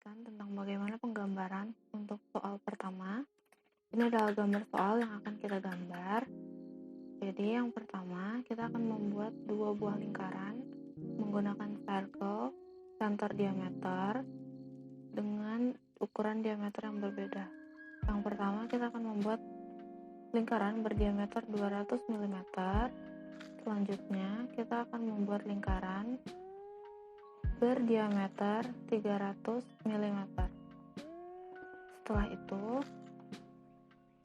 penjelasan tentang bagaimana penggambaran untuk soal pertama. Ini adalah gambar soal yang akan kita gambar. Jadi yang pertama, kita akan membuat dua buah lingkaran menggunakan circle center diameter dengan ukuran diameter yang berbeda. Yang pertama, kita akan membuat lingkaran berdiameter 200 mm. Selanjutnya, kita akan membuat lingkaran berdiameter 300 mm. Setelah itu,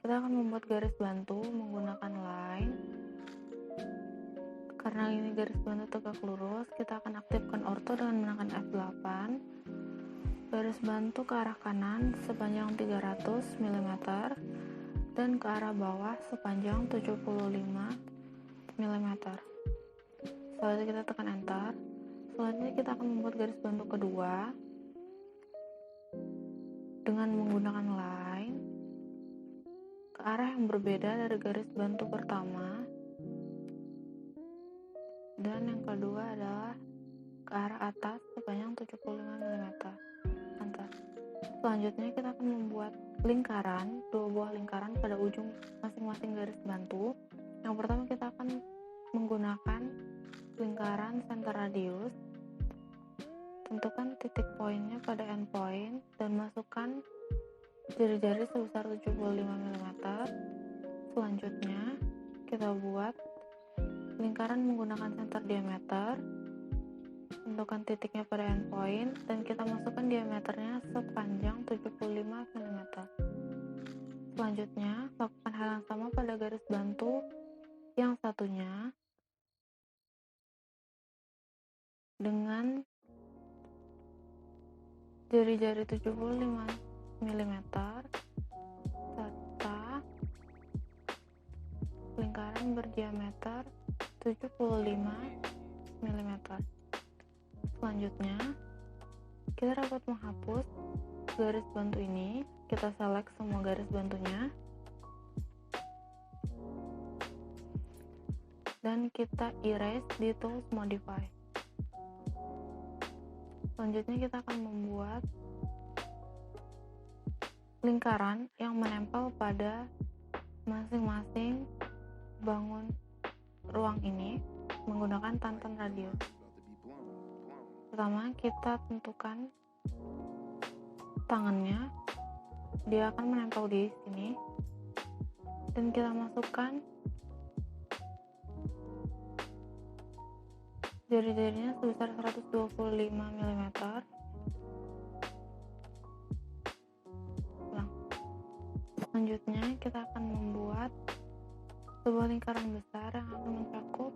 kita akan membuat garis bantu menggunakan line. Karena ini garis bantu tegak lurus, kita akan aktifkan ortho dengan menekan F8. Garis bantu ke arah kanan sepanjang 300 mm dan ke arah bawah sepanjang 75 mm. Setelah itu kita tekan enter. Selanjutnya kita akan membuat garis bantu kedua dengan menggunakan line ke arah yang berbeda dari garis bantu pertama, dan yang kedua adalah ke arah atas sepanjang 75 mm. Enter. Selanjutnya kita akan membuat lingkaran, dua buah lingkaran pada ujung masing-masing garis bantu. Yang pertama kita akan menggunakan lingkaran center radius. Tentukan titik poinnya pada endpoint dan masukkan jari-jari sebesar 75 mm. Selanjutnya kita buat lingkaran menggunakan center diameter. Tentukan titiknya pada endpoint dan kita masukkan diameternya sepanjang 75 mm. Selanjutnya lakukan hal yang sama pada garis bantu yang satunya dengan jari-jari 75 mm serta lingkaran berdiameter 75 mm. Selanjutnya kita dapat menghapus garis bantu ini. Kita select semua garis bantunya dan kita erase di tools modify. Selanjutnya kita akan membuat lingkaran yang menempel pada masing-masing bangun ruang ini menggunakan tantan radius. Pertama, kita tentukan tangannya, dia akan menempel di sini, dan kita masukkan jari-jarinya sebesar 125 mm. Selanjutnya kita akan membuat sebuah lingkaran besar yang akan mencakup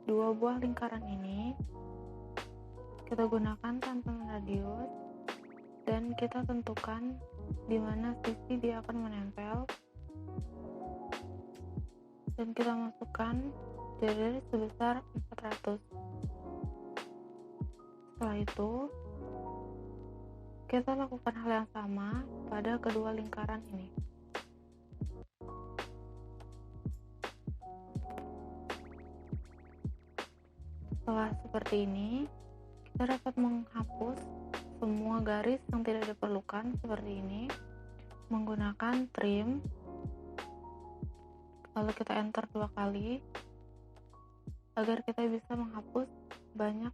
dua buah lingkaran ini. Kita gunakan tantan radius dan kita tentukan di mana sisi dia akan menempel, dan kita masukkan jari sebesar 400. Setelah itu kita lakukan hal yang sama pada kedua lingkaran ini. Setelah seperti ini, kita dapat menghapus semua garis yang tidak diperlukan seperti ini menggunakan trim. Lalu kita enter dua kali agar kita bisa menghapus banyak.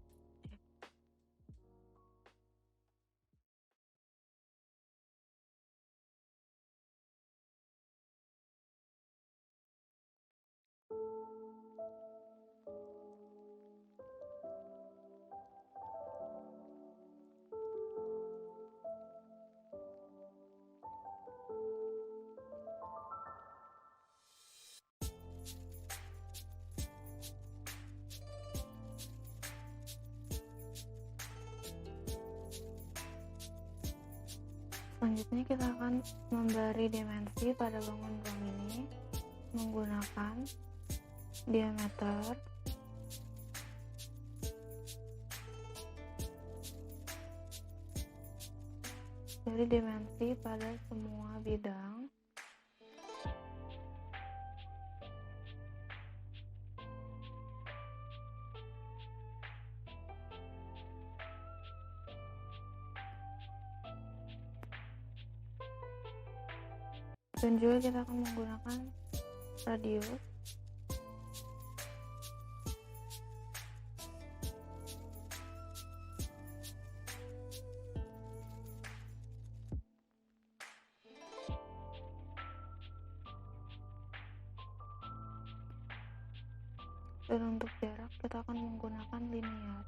Selanjutnya kita akan memberi dimensi pada bangun ruang ini menggunakan diameter, dari dimensi pada semua bidang. dan juga kita akan menggunakan radius. Dan untuk jarak kita akan menggunakan linear.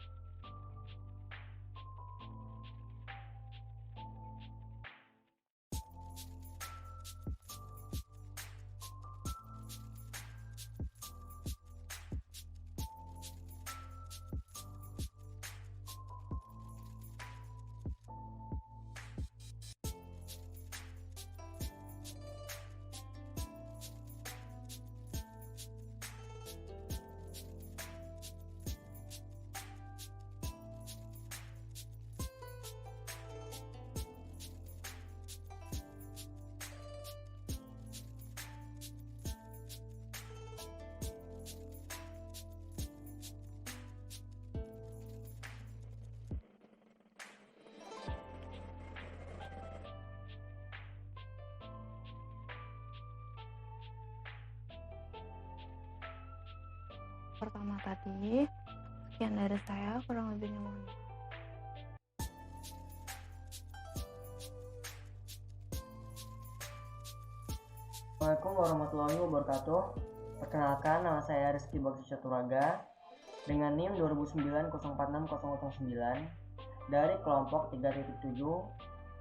Pertama tadi, sekian dari saya, kurang lebihnya mohon maaf. Assalamualaikum warahmatullahi wabarakatuh. Perkenalkan, nama saya Rizky Bakti Caturaga dengan NIM 2009046009 dari kelompok 3.7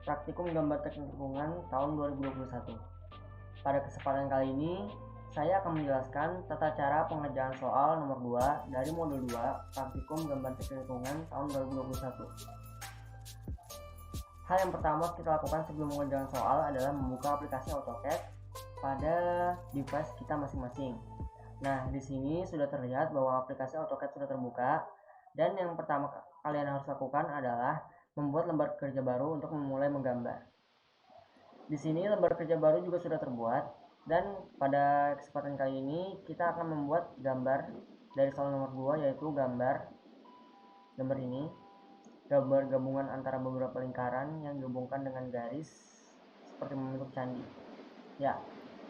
Praktikum Gambar Teknik Lingkungan tahun 2021. Pada kesempatan kali ini, saya akan menjelaskan tata cara pengerjaan soal nomor 2 dari modul 2 Praktikum Gambar Teknik Lingkungan tahun 2021. Hal yang pertama kita lakukan sebelum mengerjakan soal adalah membuka aplikasi AutoCAD pada device kita masing-masing. Nah, di sini sudah terlihat bahwa aplikasi AutoCAD sudah terbuka, dan yang pertama kalian harus lakukan adalah membuat lembar kerja baru untuk memulai menggambar. Di sini lembar kerja baru juga sudah terbuat, dan pada kesempatan kali ini kita akan membuat gambar dari soal nomor 2, yaitu gambar ini, gambar gabungan antara beberapa lingkaran yang dihubungkan dengan garis seperti membentuk candi. Ya,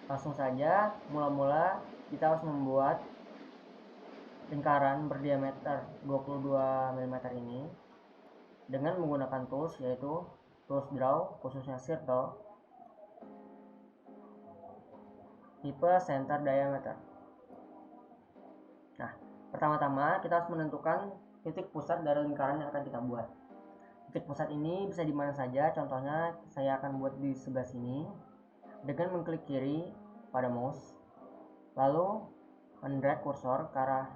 langsung saja, mula-mula kita harus membuat lingkaran berdiameter 22 mm ini dengan menggunakan tools, yaitu tools draw, khususnya circle, tipe center diameter. Nah, pertama-tama kita harus menentukan titik pusat dari lingkaran yang akan kita buat. Titik pusat ini bisa di mana saja, contohnya saya akan buat di sebelah sini dengan mengklik kiri pada mouse, lalu mendrag kursor ke arah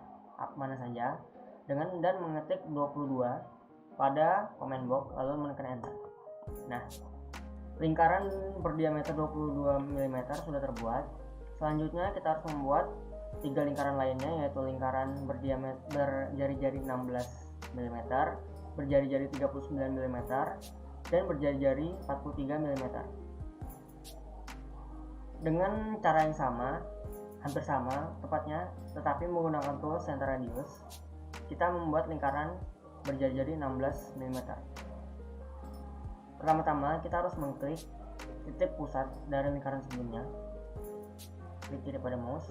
mana saja dan mengetik 22 pada comment box, lalu menekan enter. Nah, lingkaran berdiameter 22 mm sudah terbuat. Selanjutnya kita harus membuat 3 lingkaran lainnya, yaitu lingkaran berdiameter berjari-jari 16 mm, berjari-jari 39 mm, dan berjari-jari 43 mm. Dengan cara yang sama, hampir sama tepatnya, tetapi menggunakan tool center radius, kita membuat lingkaran berjari-jari 16 mm. Pertama-tama kita harus mengklik titik pusat dari lingkaran sebelumnya, klik kiri pada mouse,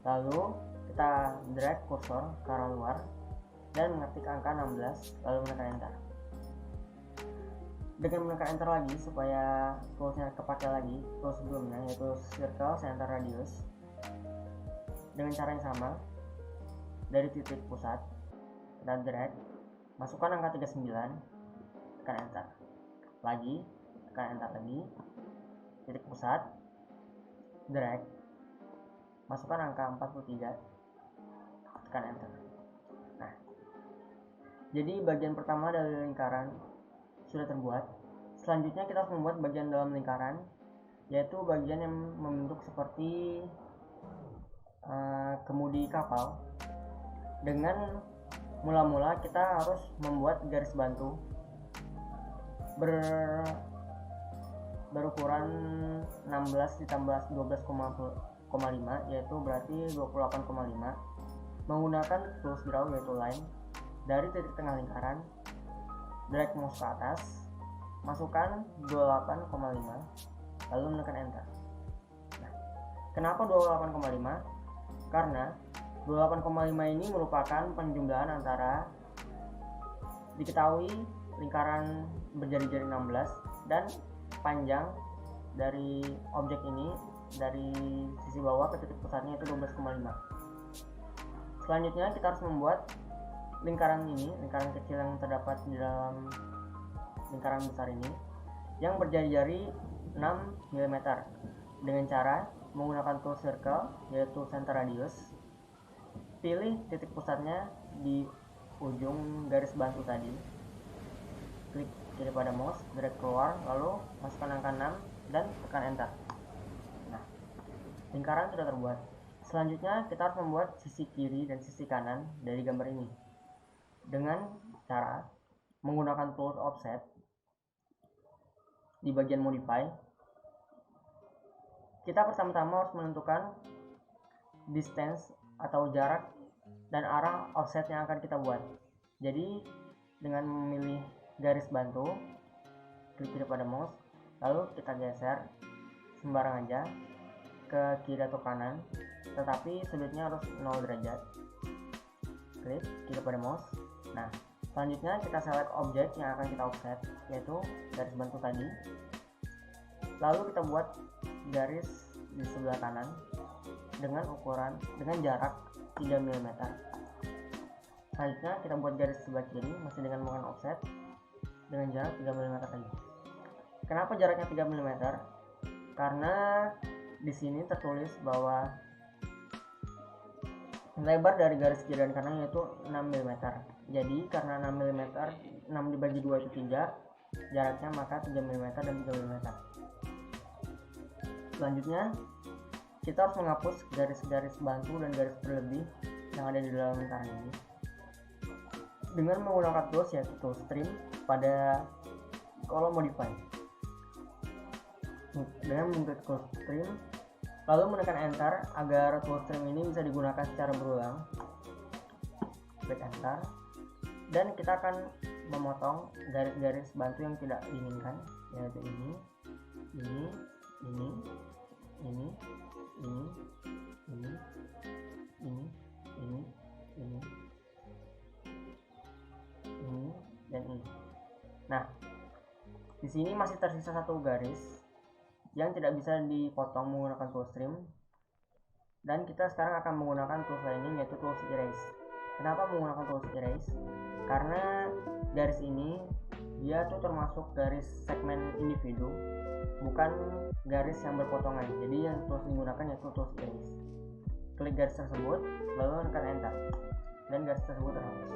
lalu kita drag kursor ke arah luar dan mengetik angka 16, lalu menekan enter. Dengan menekan enter lagi supaya toolsnya kepakai lagi, tools sebelumnya yaitu circle center radius, dengan cara yang sama, dari titik pusat kita drag, masukkan angka 39, tekan enter lagi, tekan enter lagi, titik pusat, drag, masukkan angka 43, tekan enter. Nah, jadi bagian pertama dari lingkaran sudah terbuat. Selanjutnya kita harus membuat bagian dalam lingkaran, yaitu bagian yang membentuk seperti kemudi kapal. Dengan mula-mula kita harus membuat garis bantu berukuran 16 ditambah 12,5, yaitu berarti 28,5, menggunakan tools draw yaitu line. Dari titik tengah lingkaran, drag mouse ke atas, masukkan 28,5, lalu menekan enter. Kenapa 28,5? Karena 28,5 ini merupakan penjumlahan antara diketahui lingkaran berjari-jari 16 dan panjang dari objek ini dari sisi bawah ke titik pusatnya itu 12,5. Selanjutnya kita harus membuat lingkaran ini, lingkaran kecil yang terdapat di dalam lingkaran besar ini yang berjari-jari 6 mm dengan cara menggunakan tool circle yaitu center radius. Pilih titik pusatnya di ujung garis bantu tadi, klik kiri pada mouse, drag keluar, lalu masukkan angka 6 dan tekan enter. Nah, lingkaran sudah terbuat. Selanjutnya kita harus membuat sisi kiri dan sisi kanan dari gambar ini dengan cara menggunakan tools offset. Di bagian modify, kita pertama-tama harus menentukan distance atau jarak dan arah offset yang akan kita buat. Jadi dengan memilih garis bantu, klik kiri pada mouse, lalu kita geser sembarang aja ke kiri atau kanan, tetapi sudutnya harus 0 derajat. Klik kiri pada mouse. Nah, selanjutnya kita select objek yang akan kita offset, yaitu garis bantu tadi. Lalu kita buat garis di sebelah kanan dengan jarak 3 mm. Selanjutnya kita buat garis sebelah kiri masih dengan menggunakan offset dengan jarak 3 mm tadi. Kenapa jaraknya 3 mm? Karena di sini tertulis bahwa lebar dari garis kiri dan kanan yaitu 6 mm. Jadi karena 6 mm, 6 dibagi 2 itu 3, jaraknya maka 3 mm dan 3 mm. Selanjutnya kita harus menghapus garis-garis bantu dan garis berlebih yang ada di dalam lingkaran ini dengan menggunakan tools yaitu tool trim pada kolom modify. Dengan mengklik tool trim lalu menekan enter agar tool trim ini bisa digunakan secara berulang. Klik enter dan kita akan memotong garis-garis bantu yang tidak diinginkan, yaitu ini, dan ini. Nah, di sini masih tersisa satu garis yang tidak bisa dipotong menggunakan tool trim, dan kita sekarang akan menggunakan tools lainnya yaitu tools erase. Kenapa menggunakan tools erase? Karena garis ini dia tuh termasuk garis segmen individu, bukan garis yang berpotongan. Jadi yang tools digunakan yaitu tools erase. Klik garis tersebut lalu tekan enter dan garis tersebut terhapus.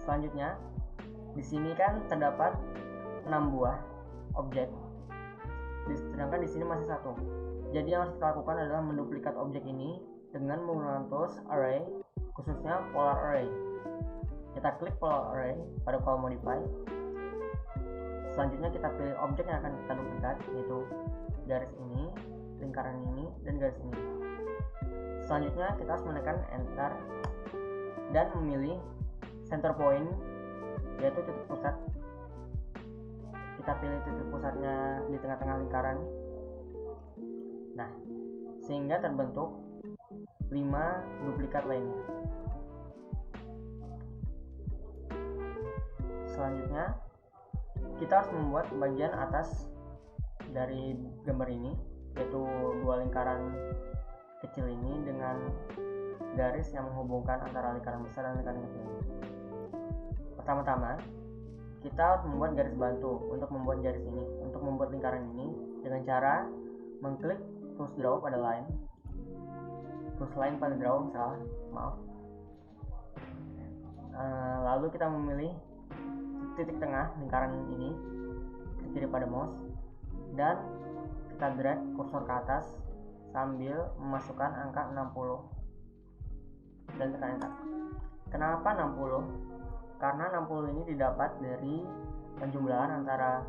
Selanjutnya di sini kan terdapat 6 buah objek, sedangkan di sini masih satu. Jadi yang harus kita lakukan adalah menduplikat objek ini dengan menggunakan tools array, khususnya polar array. Kita klik polar array pada kolom modify. Selanjutnya kita pilih objek yang akan kita duplikat, yaitu garis ini, lingkaran ini, dan garis ini. Selanjutnya kita harus menekan enter dan memilih center point, yaitu titik pusat. Kita pilih titik pusatnya di tengah-tengah lingkaran. Nah, sehingga terbentuk 5 duplikat lainnya. Selanjutnya kita harus membuat bagian atas dari gambar ini, yaitu 2 lingkaran kecil ini dengan garis yang menghubungkan antara lingkaran besar dan lingkaran kecil ini. Pertama-tama kita harus membuat garis bantu untuk membuat garis ini, untuk membuat lingkaran ini dengan cara mengklik tools draw pada line, tools line pada draw, lalu kita memilih titik tengah lingkaran ini, klik kiri pada mouse dan kita drag kursor ke atas sambil memasukkan angka 60 dan tekan enter. Kenapa 60? Karena 60 ini didapat dari penjumlahan antara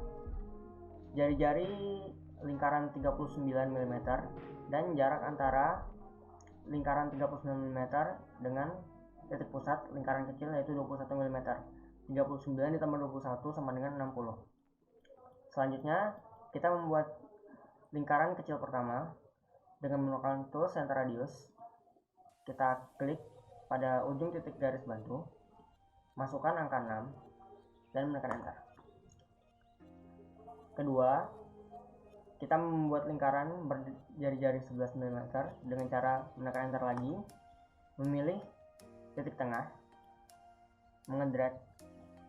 jari-jari lingkaran 39 mm dan jarak antara lingkaran 39 mm dengan titik pusat lingkaran kecil yaitu 21 mm. 39 ditambah 21 sama dengan 60. Selanjutnya kita membuat lingkaran kecil pertama Dengan menggunakan tool center radius, kita klik pada ujung titik garis bantu, masukkan angka 6 dan menekan enter. Kedua, kita membuat lingkaran berjari-jari 11 mm dengan cara menekan enter lagi, memilih titik tengah, mengedrag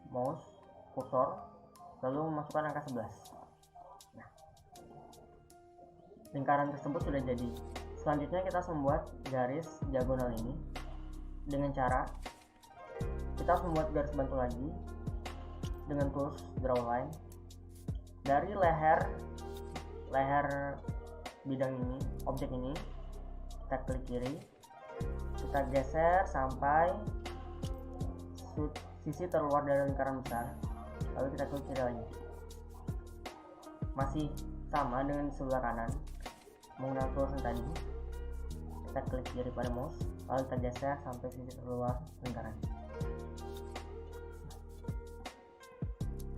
mouse kursor, lalu memasukkan angka 11. Nah, lingkaran tersebut sudah jadi. Selanjutnya kita harus membuat garis diagonal ini dengan cara kita harus membuat garis bantu lagi dengan tools draw line. Dari leher bidang ini, objek ini, kita klik kiri, kita geser sampai sisi terluar dari lingkaran besar, lalu kita klik kiri lagi. Masih sama dengan sebelah kanan, menggunakan tools yang tadi, kita klik kiri pada mouse, lalu kita geser sampai sisi terluar lingkaran.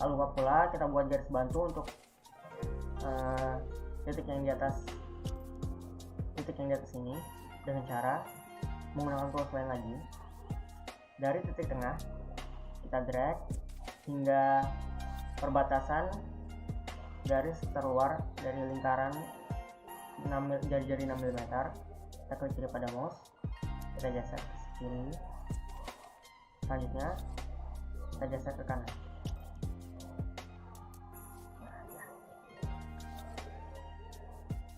Lalu pula kita buat garis bantu untuk titik yang di atas ini dengan cara menggunakan tools lain lagi. Dari titik tengah kita drag hingga perbatasan garis terluar dari lingkaran jari-jari 6 mm. Kita klik kiri pada mouse, kita geser ke kiri, selanjutnya kita geser ke kanan.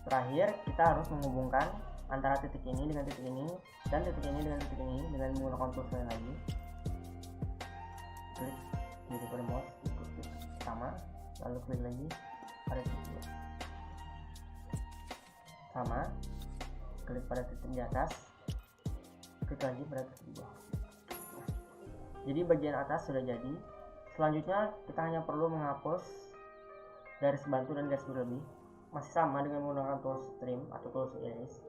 Terakhir, kita harus menghubungkan antara titik ini dengan titik ini dan titik ini dengan titik ini dengan menggunakan tools lain lagi. Klik kiri pada mouse, klik sama, lalu klik lagi pada titik sama, klik pada titik di atas, klik lagi pada titik di bawah. Jadi bagian atas sudah jadi. Selanjutnya kita hanya perlu menghapus garis bantu dan garis berlebih. Masih sama dengan menggunakan tools trim atau tools erase.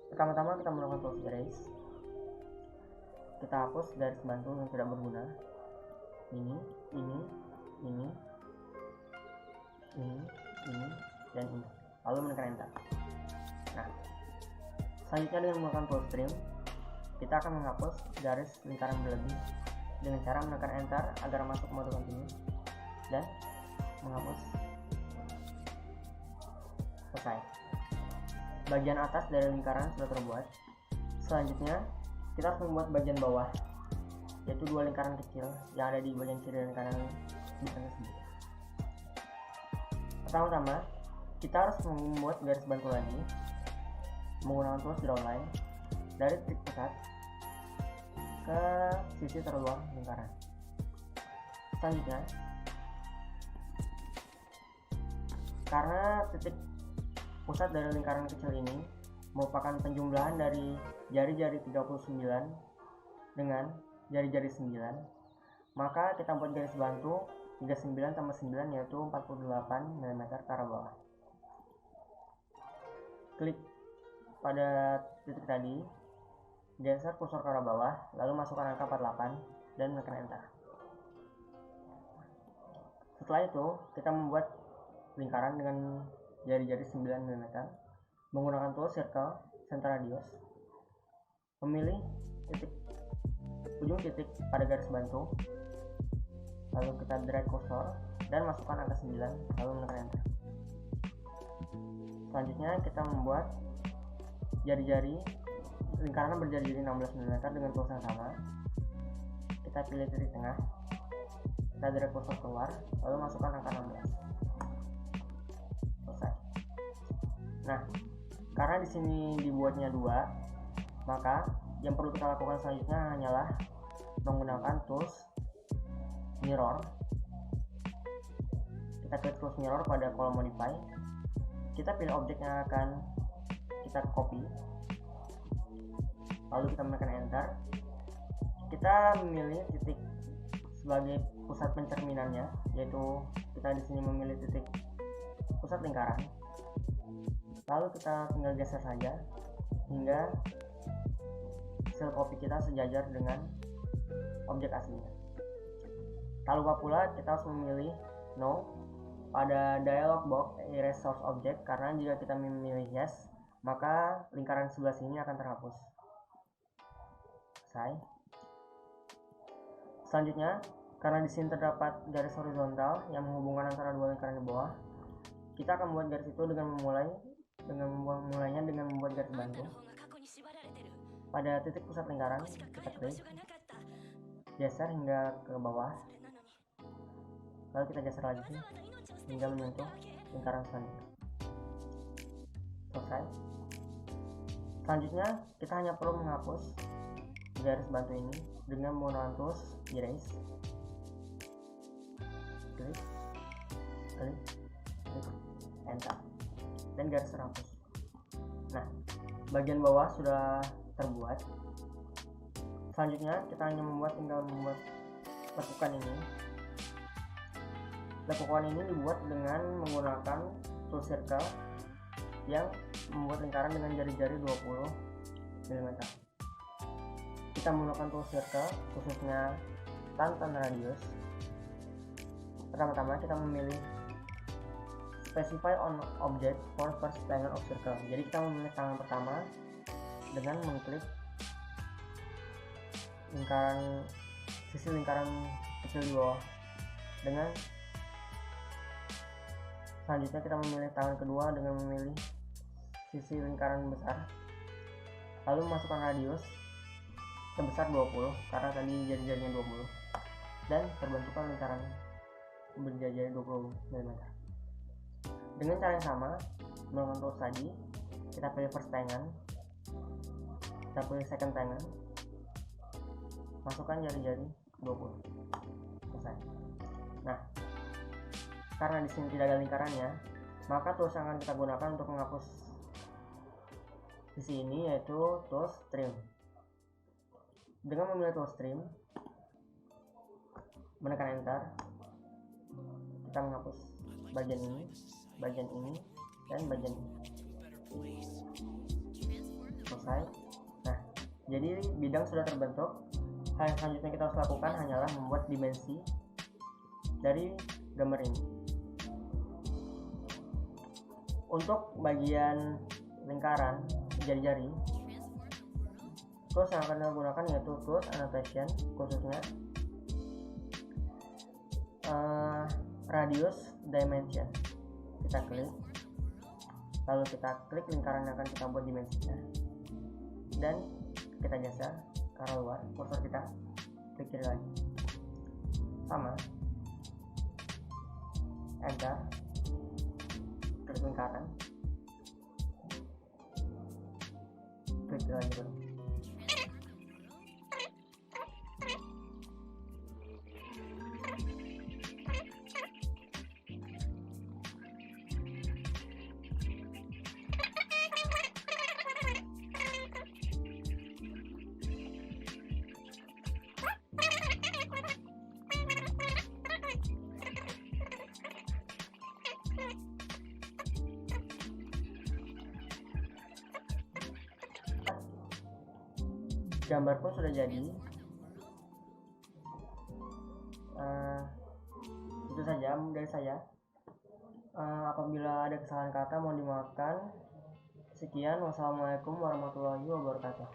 Pertama-tama kita menggunakan tools erase. Kita hapus garis bantu yang tidak berguna. Ini, dan ini. Lalu menekan enter. Nah, selanjutnya dengan menggunakan tools trim, kita akan menghapus garis lingkaran berlebih dengan cara menekan enter agar masuk mode continue dan menghapus. Selesai. Bagian atas dari lingkaran sudah terbuat. Selanjutnya kita harus membuat bagian bawah, yaitu dua lingkaran kecil yang ada di bagian kiri dan kanan lingkaran tersebut. Pertama-tama kita harus membuat garis bantu lagi menggunakan tools draw line dari titik pusat ke sisi terluar lingkaran. Selanjutnya, karena titik pusat dari lingkaran kecil ini merupakan penjumlahan dari jari-jari 39 dengan jari-jari 9, maka kita buat garis bantu 39 tambah 9 yaitu 48 mm ke arah bawah. Klik pada titik tadi, geser kursor ke arah bawah, lalu masukkan angka 48 dan menekan enter. Setelah itu kita membuat lingkaran dengan jari-jari 9 mm menggunakan tool circle center radius, memilih ujung titik pada garis bantu, lalu kita drag kursor dan masukkan angka 9 lalu menekan enter. Selanjutnya kita membuat lingkaran berjari-jari 16 mm dengan tools yang sama. Kita pilih titik tengah, kita drag kursor keluar lalu masukkan angka 16. Nah, karena di sini dibuatnya 2, maka yang perlu kita lakukan selanjutnya hanyalah menggunakan tools mirror. Kita klik tools mirror pada kolom modify. Kita pilih objek yang akan kita copy. Lalu kita menekan enter. Kita memilih titik sebagai pusat pencerminannya, yaitu kita di sini memilih titik pusat lingkaran. Lalu kita tinggal geser saja hingga sel copy kita sejajar dengan objek aslinya. Tak lupa pula kita harus memilih no pada dialog box erase source object, karena jika kita memilih yes, maka lingkaran sebelah sini akan terhapus. Selesai. Selanjutnya, karena di sini terdapat garis horizontal yang menghubungkan antara dua lingkaran di bawah, kita akan membuat garis itu dengan memulainya dengan membuat garis bantu. Pada titik pusat lingkaran, kita klik, geser hingga ke bawah, lalu kita geser lagi hingga menyentuh lingkaran selanjutnya. Selesai. Selanjutnya, kita hanya perlu menghapus garis bantu ini dengan menggunakan tools erase. Klik, klik, klik, enter, dan garis terhapus. Nah, bagian bawah sudah terbuat. Selanjutnya, kita hanya tinggal membuat lekukan ini. Lekukan ini dibuat dengan menggunakan tool circle yang membuat lingkaran dengan jari-jari 20 mm. Kita menggunakan tool circle, khususnya tantan radius. Pertama-tama kita memilih specify on object for first triangle of circle. Jadi kita memilih tangan pertama dengan mengklik sisi lingkaran kecil di bawah. Dengan selanjutnya kita memilih tangan kedua dengan memilih sisi lingkaran besar, lalu masukkan radius sebesar 20 karena tadi jari-jarinya 20, dan terbentukkan lingkaran berjari-jari 20 mm. Dengan cara yang sama, melakukan tools tadi, kita pilih first tangan, kita pilih second tangan, masukkan jari-jari 20. Selesai. Nah, karena di sini tidak ada lingkarannya, maka tools yang akan kita gunakan untuk menghapus sisi ini yaitu tools trim. Dengan memilih tools trim, menekan enter, kita menghapus bagian ini, dan bagian ini. Selesai. Nah, jadi bidang sudah terbentuk. Hal yang selanjutnya kita harus lakukan hanyalah membuat dimensi dari gambar ini. Untuk bagian lingkaran jari-jari, tools yang akan kita gunakan yaitu tools annotation, khususnya radius dimension. Kita klik, lalu kita klik lingkaran yang akan kita buat dimensinya, dan kita geser ke arah luar. Kursor kita klik kiri lagi, sama, enter, klik lingkaran, klik kiri lagi dulu. Gambar pun sudah jadi. Itu saja dari saya. Apabila ada kesalahan kata mohon dimaafkan. Sekian, wassalamualaikum warahmatullahi wabarakatuh.